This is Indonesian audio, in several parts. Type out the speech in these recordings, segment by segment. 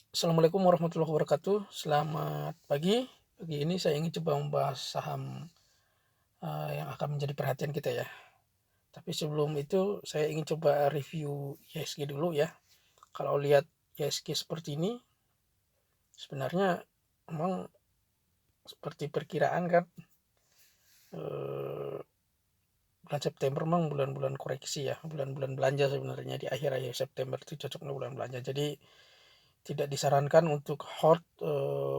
Assalamualaikum warahmatullahi wabarakatuh. Selamat pagi. Pagi ini saya ingin coba membahas saham yang akan menjadi perhatian kita ya. Tapi sebelum itu saya ingin coba review IHSG dulu ya. Kalau lihat IHSG seperti ini, sebenarnya memang seperti perkiraan kan, eh, bulan September memang bulan-bulan koreksi ya, bulan-bulan belanja sebenarnya di akhir-akhir September itu cocoknya bulan belanja. Jadi tidak disarankan untuk hold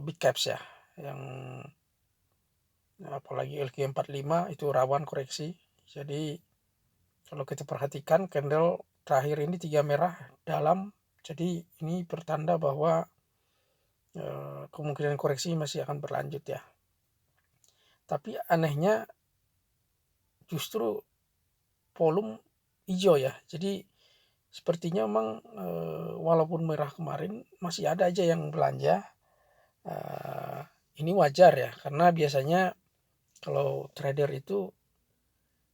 big caps ya, yang apalagi LQ45 itu rawan koreksi. Jadi kalau kita perhatikan candle terakhir ini 3 merah dalam, jadi ini pertanda bahwa kemungkinan koreksi masih akan berlanjut ya. Tapi anehnya justru volume hijau ya. Jadi sepertinya memang walaupun merah kemarin masih ada aja yang belanja. Ini wajar ya, karena biasanya kalau trader itu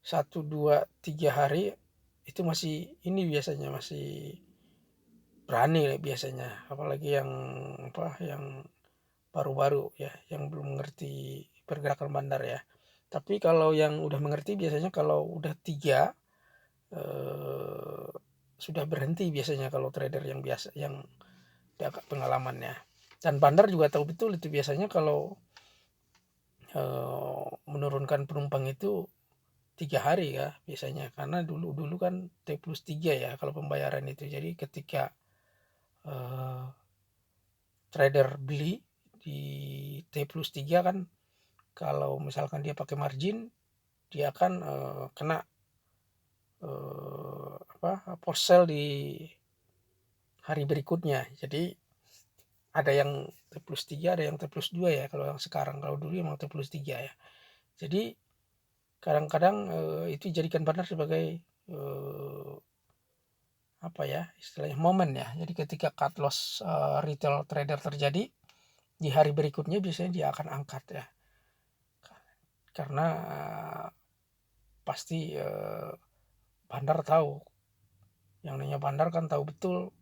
1, 2, 3 hari itu masih ini biasanya masih berani biasanya, apalagi yang yang baru-baru ya, yang belum mengerti pergerakan bandar ya. Tapi kalau yang udah mengerti biasanya kalau udah 3 eh, sudah berhenti biasanya kalau trader yang biasa yang agak pengalamannya. Dan bandar juga tahu betul itu biasanya kalau menurunkan penumpang itu 3 hari ya biasanya, karena dulu kan T+3 ya kalau pembayaran itu. Jadi ketika trader beli di T+3 kan, kalau misalkan dia pakai margin dia akan kena post sell di hari berikutnya. Jadi ada yang T+3 ada yang T+2 ya kalau yang sekarang. Kalau dulu emang T+3 ya. Jadi kadang-kadang itu dijadikan partner sebagai istilahnya momen ya. Jadi ketika cut loss retail trader terjadi di hari berikutnya biasanya dia akan angkat ya, karena pasti bandar tahu, yang namanya bandar kan tahu betul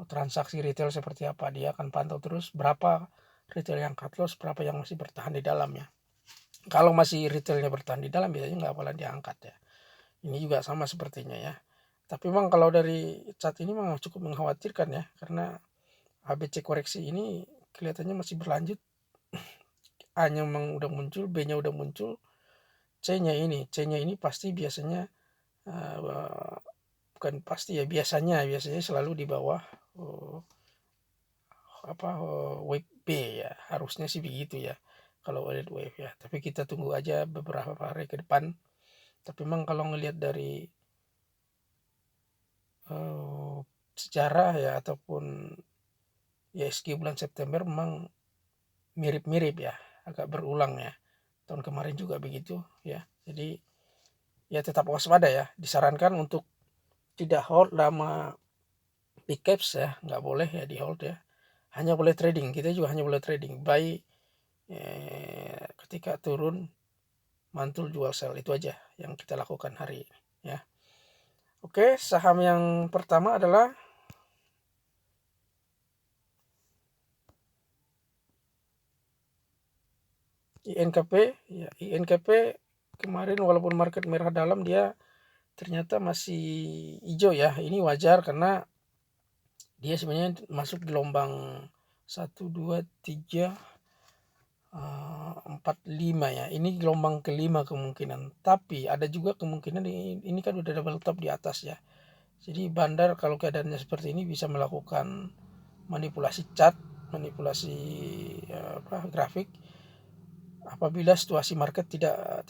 transaksi retail seperti apa. Dia akan pantau terus berapa retail yang cut loss, berapa yang masih bertahan di dalam ya. Kalau masih retailnya bertahan di dalam biasanya nggak boleh diangkat ya. Ini juga sama sepertinya ya. Tapi memang kalau dari chart ini memang cukup mengkhawatirkan ya, karena ABC koreksi ini kelihatannya masih berlanjut. A-nya memang udah muncul, B-nya udah muncul, C-nya ini pasti biasanya bukan pasti ya, biasanya selalu di bawah wave B ya, harusnya sih begitu ya kalau lihat wave ya. Tapi kita tunggu aja beberapa hari ke depan. Tapi memang kalau ngelihat dari sejarah ya ataupun IHSG bulan September memang mirip-mirip ya, agak berulang ya. Tahun kemarin juga begitu ya. Jadi ya tetap waspada ya. Disarankan untuk tidak hold lama big caps ya, nggak boleh ya di hold ya. Hanya boleh trading. Kita juga hanya boleh trading. Buy ketika turun, mantul, jual, sell, itu aja yang kita lakukan hari ini ya. Oke, saham yang pertama adalah INKP ya. INKP kemarin walaupun market merah dalam, dia ternyata masih hijau ya. Ini wajar karena dia sebenarnya masuk gelombang 1, 2, 3, 4, 5 ya. Ini gelombang kelima kemungkinan. Tapi ada juga kemungkinan ini kan udah double top di atas ya. Jadi bandar kalau keadaannya seperti ini bisa melakukan manipulasi chart, manipulasi grafik apabila situasi market tidak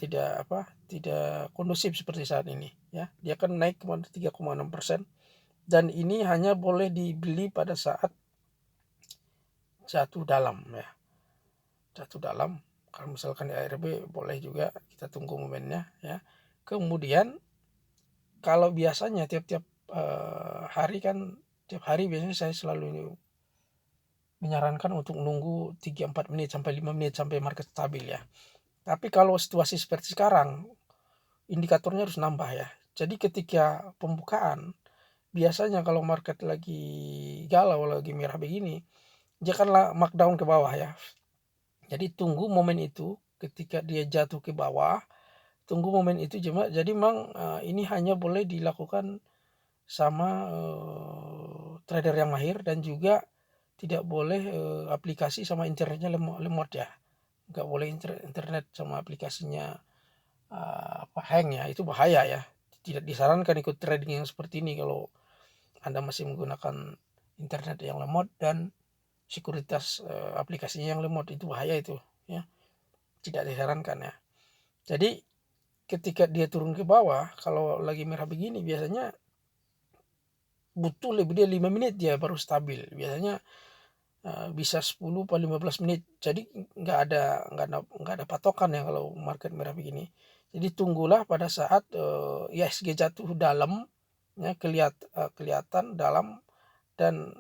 kondusif seperti saat ini ya. Dia akan naik ke 3,6%, dan ini hanya boleh dibeli pada saat jatuh dalam ya. Jatuh dalam, kalau misalkan di ARB boleh juga, kita tunggu momennya ya. Kemudian kalau biasanya tiap-tiap hari kan, tiap hari biasanya saya selalu menyarankan untuk menunggu 3-4 menit sampai 5 menit sampai market stabil ya. Tapi kalau situasi seperti sekarang, indikatornya harus nambah ya. Jadi ketika pembukaan, biasanya kalau market lagi galau, lagi merah begini, dia kan markdown ke bawah ya. Jadi tunggu momen itu ketika dia jatuh ke bawah, tunggu momen itu jadi memang ini hanya boleh dilakukan sama trader yang mahir, dan juga tidak boleh aplikasi sama internetnya lemot ya. Nggak boleh internet sama aplikasinya hang ya, itu bahaya ya. Tidak disarankan ikut trading yang seperti ini kalau Anda masih menggunakan internet yang lemot dan sekuritas aplikasinya yang lemot, itu bahaya itu ya. Tidak disarankan ya. Jadi ketika dia turun ke bawah, kalau lagi merah begini biasanya butuh lebih dari 5 menit dia baru stabil. Biasanya bisa 10 atau 15 menit. Jadi nggak ada patokan ya kalau market merah begini. Jadi tunggulah pada saat IHSG jatuh dalam ya, kelihatan dalam, dan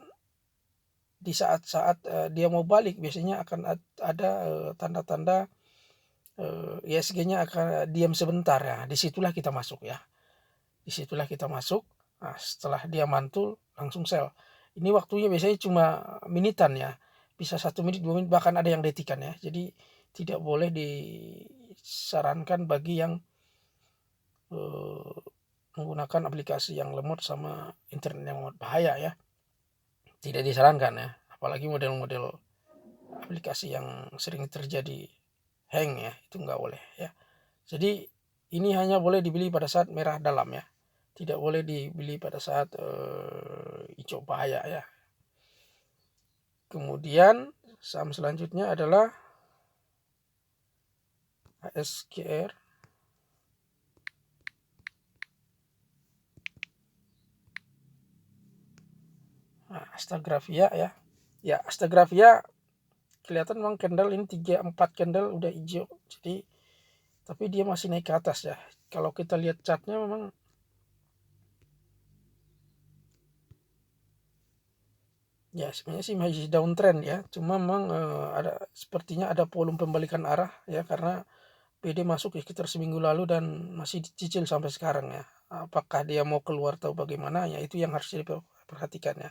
di saat-saat dia mau balik biasanya akan ada tanda-tanda IHSG-nya akan diam sebentar ya. Disitulah kita masuk ya. Disitulah kita masuk. Nah, setelah dia mantul langsung sell. Ini waktunya biasanya cuma minitan ya, bisa 1 menit 2 menit, bahkan ada yang detikan ya. Jadi tidak boleh disarankan bagi yang menggunakan aplikasi yang lemot sama internet yang lemot, bahaya ya. Tidak disarankan ya, apalagi model-model aplikasi yang sering terjadi hang ya, itu nggak boleh ya. Jadi ini hanya boleh dibeli pada saat merah dalam ya. Tidak boleh dibeli pada saat hijau, bahaya ya. Kemudian saham selanjutnya adalah ASGR. Nah, Astagrafia ya. Ya, Astagrafia kelihatan memang candle ini 3-4 candle udah hijau. Jadi tapi dia masih naik ke atas ya. Kalau kita lihat chartnya memang ya sebenarnya sih masih downtrend ya. Cuma memang sepertinya ada volume pembalikan arah ya, karena PD masuk ya sekitar seminggu lalu dan masih dicicil sampai sekarang ya. Apakah dia mau keluar atau bagaimana ya, itu yang harus diperhatikan ya.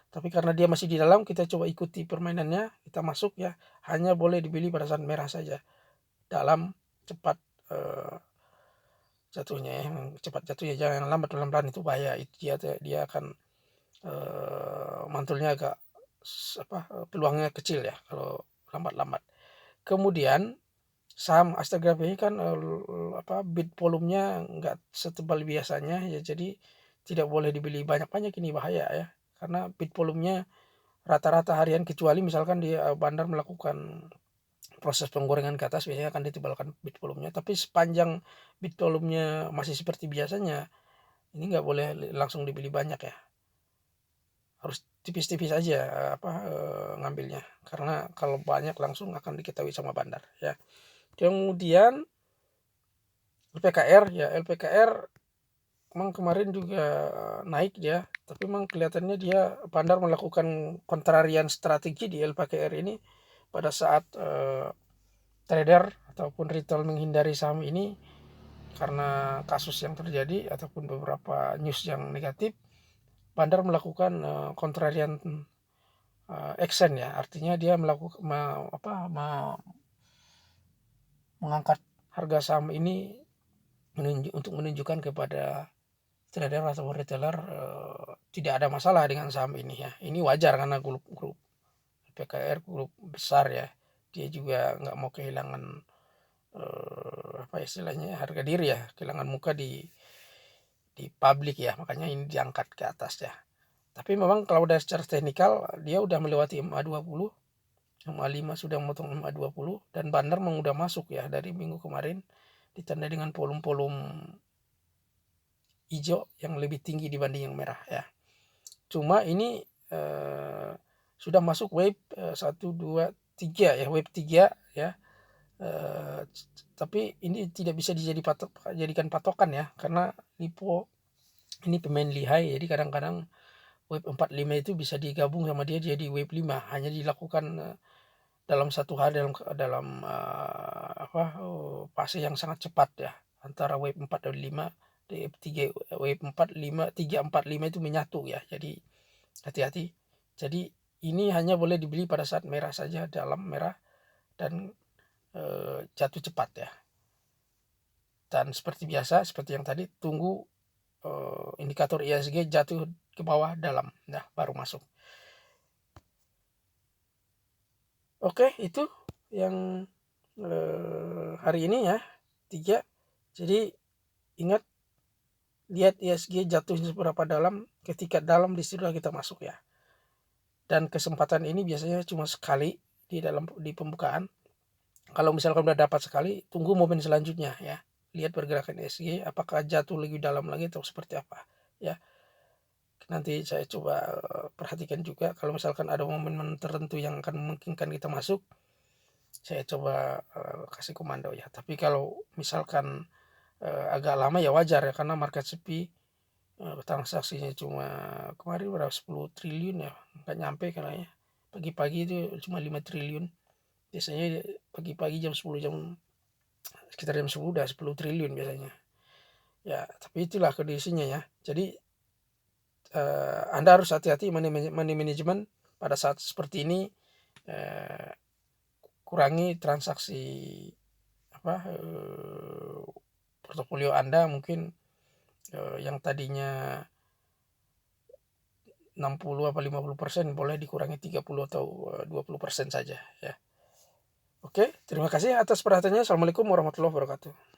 Tapi karena dia masih di dalam, kita coba ikuti permainannya, kita masuk ya. Hanya boleh dibeli pada saat merah saja. Dalam cepat jatuhnya ya, cepat jatuh ya, jangan lambat, pelan-pelan itu bahaya. Itu dia akan mantulnya agak peluangnya kecil ya kalau lambat-lambat. Kemudian saham Astagraph ini kan bid volumenya nggak setebal biasanya ya, jadi tidak boleh dibeli banyak-banyak, ini bahaya ya, karena bid volumenya rata-rata harian, kecuali misalkan dia bandar melakukan proses penggorengan ke atas, biasanya akan ditebalkan bid volumenya. Tapi sepanjang bid volumenya masih seperti biasanya, ini nggak boleh langsung dibeli banyak ya, harus tipis-tipis aja ngambilnya, karena kalau banyak langsung akan diketahui sama bandar ya. Kemudian LPKR ya, LPKR memang kemarin juga naik ya, tapi memang kelihatannya dia bandar melakukan kontrarian strategi di LPKR ini pada saat trader ataupun retail menghindari saham ini karena kasus yang terjadi ataupun beberapa news yang negatif. Bandar melakukan kontrarian action ya, artinya dia melakukan mengangkat harga saham ini untuk menunjukkan kepada trader atau retailer tidak ada masalah dengan saham ini ya. Ini wajar karena grup PKR grup besar ya, dia juga nggak mau kehilangan istilahnya harga diri ya, kehilangan muka di publik ya, makanya ini diangkat ke atas ya. Tapi memang kalau udah secara teknikal dia udah melewati MA20, MA5 sudah memotong MA20, dan bandar memang udah masuk ya dari minggu kemarin, ditandai dengan volume hijau yang lebih tinggi dibanding yang merah ya. Cuma ini sudah masuk wave 1, 2, 3 ya, wave 3 ya. Tapi ini tidak bisa dijadikan patokan ya, karena Lipo ini pemain lihai, jadi kadang-kadang wave 45 itu bisa digabung sama dia jadi wave 5, hanya dilakukan dalam satu hari, dalam fase yang sangat cepat ya, antara wave 4 dan 5, wave 4, 5, 3, 4, 5 itu menyatu ya, jadi hati-hati. Jadi ini hanya boleh dibeli pada saat merah saja, dalam merah dan jatuh cepat ya. Dan seperti biasa, seperti yang tadi, tunggu indikator IHSG jatuh ke bawah dalam, nah baru masuk. Oke, itu yang hari ini ya, 3. Jadi ingat, lihat IHSG jatuhnya seberapa dalam, ketika dalam disitulah kita masuk ya. Dan kesempatan ini biasanya cuma sekali di pembukaan. Kalau misalkan udah dapat sekali, tunggu momen selanjutnya ya. Lihat pergerakan IHSG, apakah jatuh lebih dalam lagi atau seperti apa ya. Nanti saya coba perhatikan juga, kalau misalkan ada momen tertentu yang akan memungkinkan kita masuk, saya coba kasih komando ya. Tapi kalau misalkan agak lama ya wajar ya, karena market sepi, transaksinya cuma kemarin berapa 10 triliun ya, nggak nyampe kayaknya. Pagi-pagi itu cuma 5 triliun. Biasanya pagi-pagi jam 10, sekitar jam 10 udah 10 triliun biasanya. Ya, tapi itulah kondisinya ya. Jadi Anda harus hati-hati money management pada saat seperti ini. Kurangi transaksi portofolio Anda, mungkin yang tadinya 60 apa 50% boleh dikurangi 30 atau 20% saja ya. Oke, terima kasih atas perhatiannya. Assalamualaikum warahmatullahi wabarakatuh.